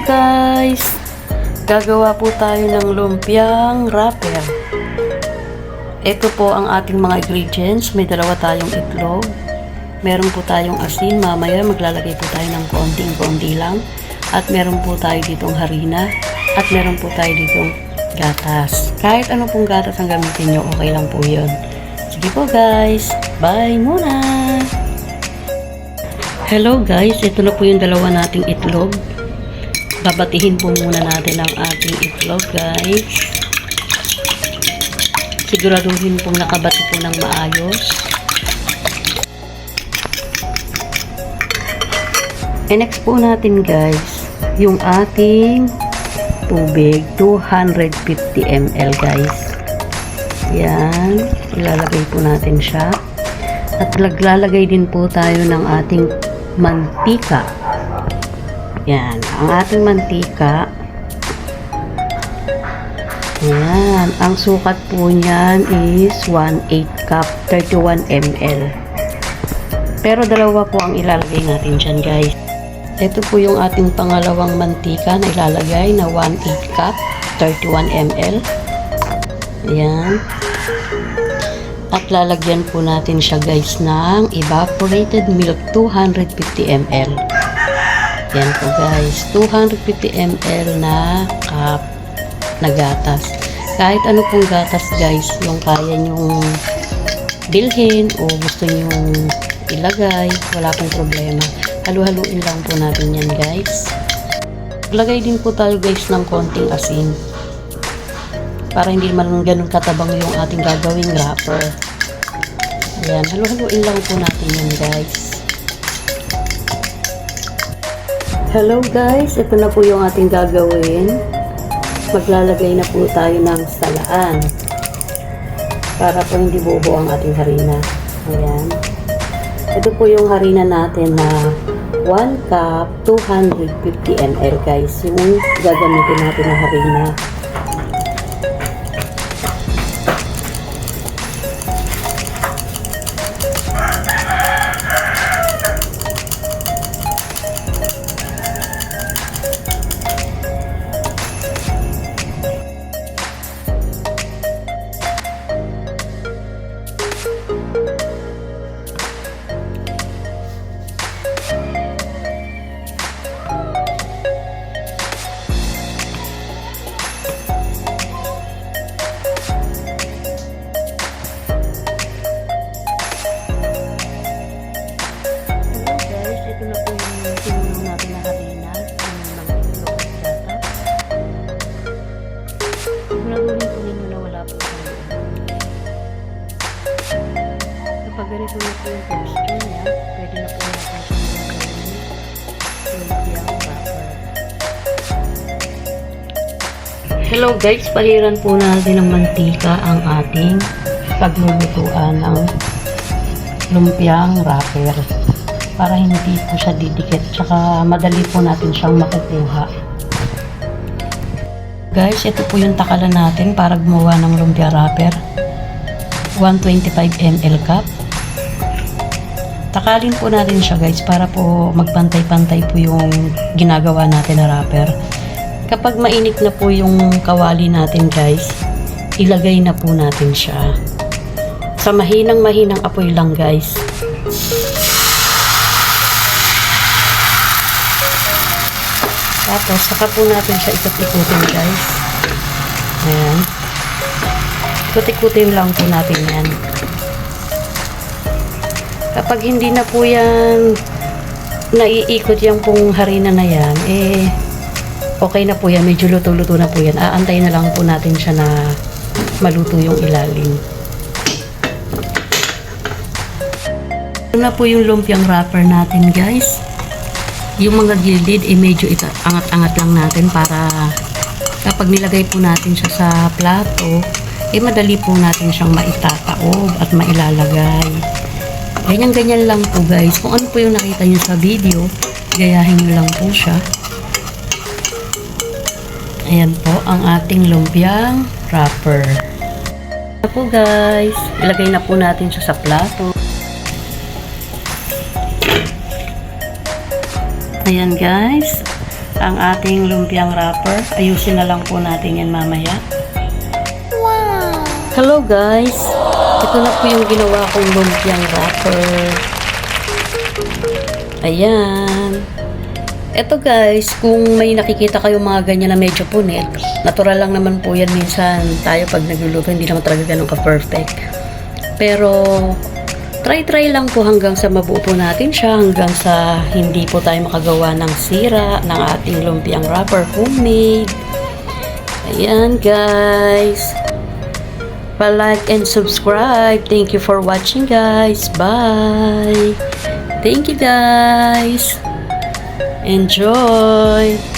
guys! Gagawa po tayo ng lumpiang wrapper. Ito po ang ating mga ingredients. May dalawa tayong itlog. Meron po tayong asin. Mamaya maglalagay po tayo ng konting-konti lang. At meron po tayo ditong harina. At meron po tayo ditong gatas. Kahit ano pong gatas ang gamitin nyo, okay lang po yun. Sige po guys! Bye muna! Hello guys! Ito na po yung dalawa nating itlog. Babatihin po muna natin ang ating itlog guys. Siguraduhin pong nakabati po ng maayos. Next po natin guys, yung ating tubig, 250 ml guys. Yan, ilalagay po natin siya. At lalagay din po tayo ng ating mantika. Yan, ang ating mantika. Yan, ang sukat po niyan is 1/8 cup, 31 ml. Pero dalawa po ang ilalagay natin dyan guys. Ito po yung ating pangalawang mantika na ilalagay na 1/8 cup, 31 ml. Yan. At lalagyan po natin siya guys ng evaporated milk, 250 ml. Yan po guys, 250 ml na cup na gatas. Kahit ano pong gatas guys, yung kaya nyong bilhin o gusto nyong ilagay, wala pong problema. Halu-haluin lang po natin yan guys. Lagay din po tayo guys ng konting asin. Para hindi man ganun katabang yung ating gagawing wrapper. Ayan, halu-haluin lang po natin yan guys. Hello guys, ito na po yung ating gagawin. Maglalagay na po tayo ng salaan para po hindi bubo ang ating harina. Ayan. Ito po yung harina natin na 1 cup, 250 ml guys. Yung gagamitin natin na harina. Kapag ganito na po yung texture niya, pwede na po natin siyang lumpiang wrapper. Hello guys, paliran po natin ng mantika ang ating paglulutuan ng lumpiang wrapper para hindi po siya didikit, tsaka madali po natin siyang makukuha. Guys, ito po yung takalan natin para gumawa ng lumpia wrapper. 125 ml cup. Takalin po natin siya guys para po magpantay-pantay po yung ginagawa natin na wrapper. Kapag mainit na po yung kawali natin guys, ilagay na po natin siya. Sa mahinang apoy lang guys. Tapos saka po natin siya ikot-ikutin guys. Ayan. Ikot-ikutin lang po natin yan. Kapag hindi na po yan naiikot yung pong harina na yan, okay na po yan. Medyo luto-luto na po yan. Aantay na lang po natin siya na maluto yung ilalim. Ito na po yung lumpiang wrapper natin guys. Yung mga gilid, medyo angat-angat lang natin para kapag nilagay po natin siya sa plato, madali po natin siyang maitataob at mailalagay. Ganyan-ganyan lang po guys. Kung ano po yung nakita nyo sa video, gayahin nyo lang po siya. Ayan po ang ating lumpiang wrapper. Ito po guys, ilagay na po natin siya sa plato. Ayan guys. ang ating lumpiang wrapper. Ayusin na lang po natin yan mamaya. Hello guys! Ito na po yung ginawa kong lumpiang wrapper. Ayan. Ito guys, kung may nakikita kayo mga ganyan na medyo punit, natural lang naman po yan minsan tayo pag nagluluto, hindi naman talaga ganun ka-perfect. Pero, try lang po hanggang sa mabuo po natin siya, hanggang sa hindi po tayo makagawa ng sira ng ating lumpiang wrapper homemade. Ayan guys. Pa-like and subscribe. Thank you for watching guys. Bye. Thank you guys. Enjoy!